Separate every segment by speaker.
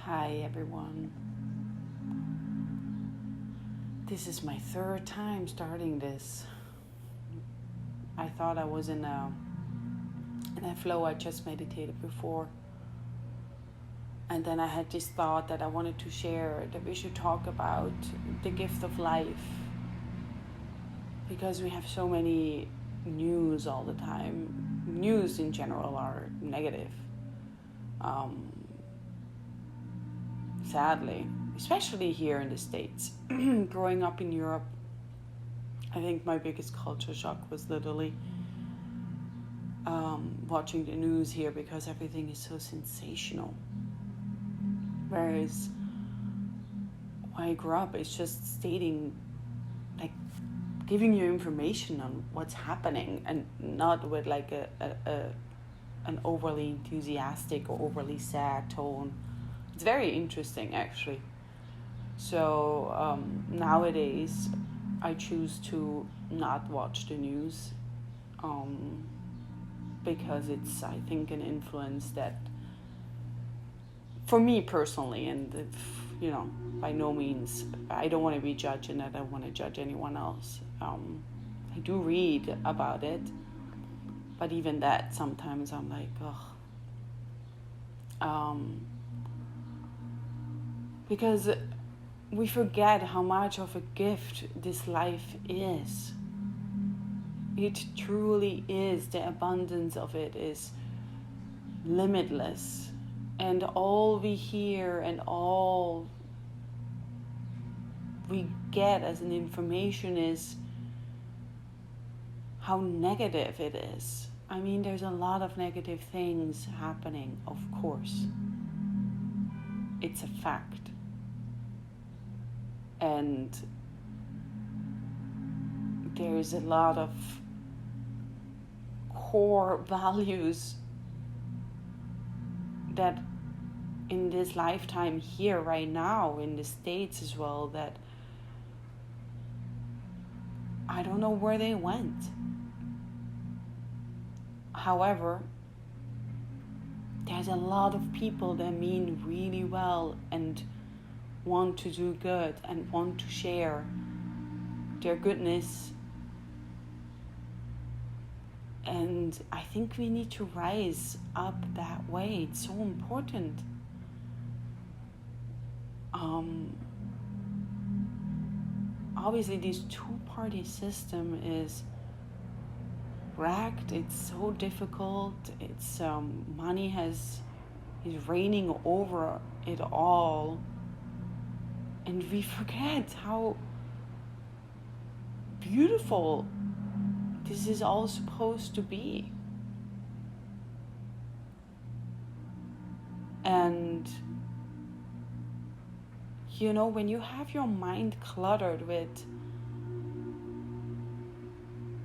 Speaker 1: Hi everyone. This is my third time starting this. I thought I was in a flow. I just meditated before. And then I had this thought that I wanted to share, that we should talk about the gift of life. Because we have so many news all the time. News in general are negative. Sadly, especially here in the States. Growing up in Europe, I think my biggest culture shock was literally watching the news here, because everything is so sensational. Whereas when I grew up, it's just stating, like, giving you information on what's happening, and not with like an overly enthusiastic or overly sad tone. It's very interesting, actually. So nowadays, I choose to not watch the news because it's, I think, an influence that, for me personally, and by no means, I don't want to be judged, and I don't want to judge anyone else. I do read about it, but even that, sometimes I'm like, ugh. Because we forget how much of a gift this life is. It truly is. The abundance of it is limitless. And all we hear and all we get as an information is how negative it is. I mean, there's a lot of negative things happening, of course. It's a fact. And there's a lot of core values that in this lifetime here right now in the States as well, that I don't know where they went. However, there's a lot of people that mean really well and want to do good and want to share their goodness. And I think we need to rise up that way. It's so important. Obviously, this two-party system is wrecked. It's so difficult. It's money is reigning over it all. And we forget how beautiful this is all supposed to be. And, when you have your mind cluttered with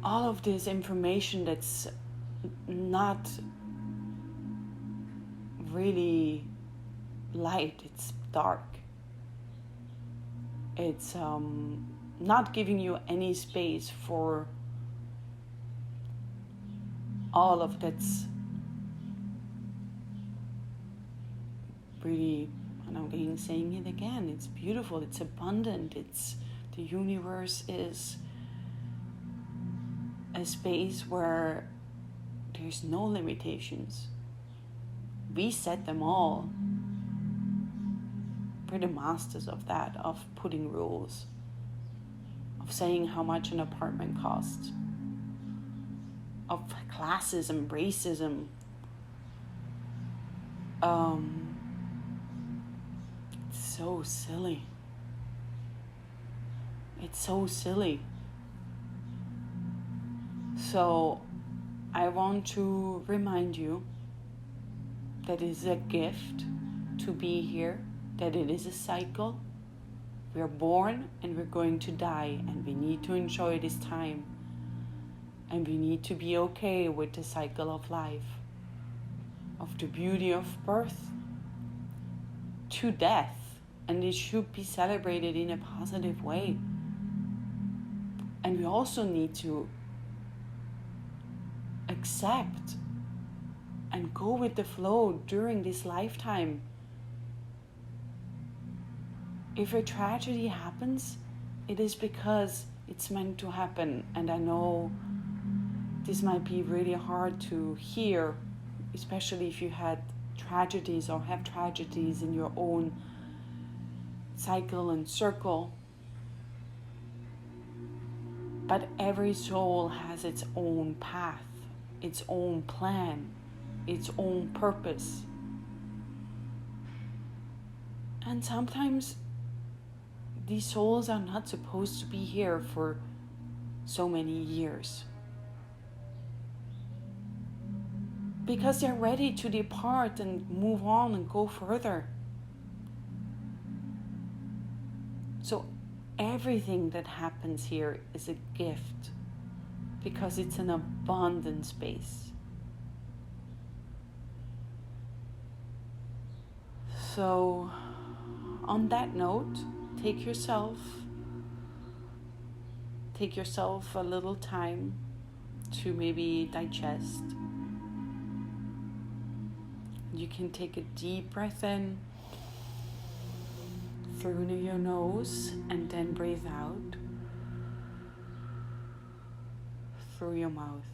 Speaker 1: all of this information that's not really light, it's dark. It's not giving you any space for all of that's really, and I'm saying it again, it's beautiful, it's abundant, the universe is a space where there's no limitations. We set them all. We're the masters of that, of putting rules, of saying how much an apartment costs, of classism, racism. It's so silly. It's so silly. So I want to remind you that it is a gift to be here, that it is a cycle. We're born and we're going to die, and we need to enjoy this time. And we need to be okay with the cycle of life, of the beauty of birth to death. And it should be celebrated in a positive way. And we also need to accept and go with the flow during this lifetime. if a tragedy happens, it is because it's meant to happen. And I know this might be really hard to hear, especially if you had tragedies or have tragedies in your own cycle and circle. But every soul has its own path, its own plan, its own purpose. And sometimes these souls are not supposed to be here for so many years, because they're ready to depart and move on and go further. So everything that happens here is a gift, because it's an abundant space. So on that note, take yourself a little time to maybe digest. You can take a deep breath in through your nose and then breathe out through your mouth.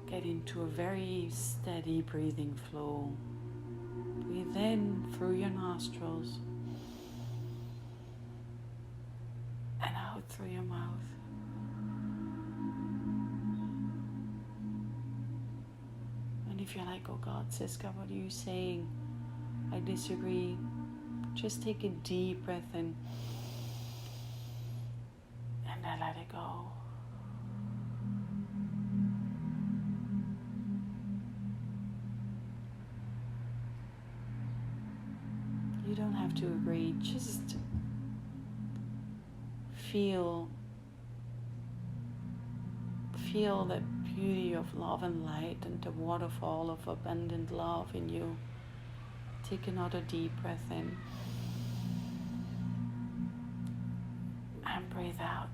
Speaker 1: Get into a very steady breathing flow. Breathe in through your nostrils and out through your mouth. And if you're like, oh God, Ziska, what are you saying? I disagree. Just take a deep breath in and then let it go. You don't have to agree, just feel the beauty of love and light and the waterfall of abundant love in you. Take another deep breath in and breathe out.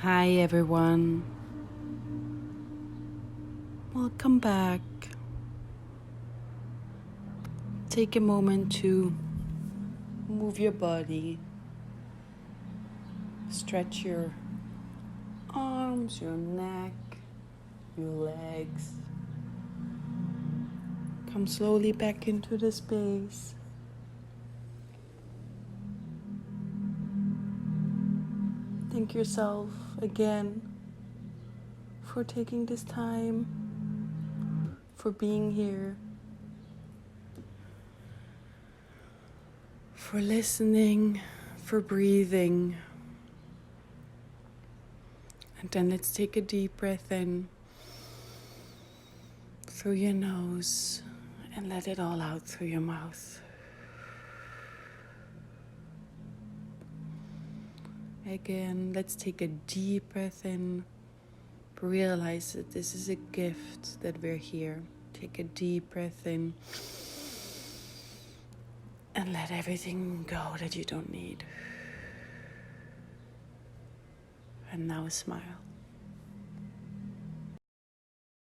Speaker 1: Hi everyone. Welcome back. Take a moment to move your body. Stretch your arms, your neck, your legs. Come slowly back into the space. Thank yourself again for taking this time, for being here, for listening, for breathing. And then let's take a deep breath in through your nose and let it all out through your mouth. Again, let's take a deep breath in. Realize that this is a gift that we're here. Take a deep breath in and let everything go that you don't need. And now smile.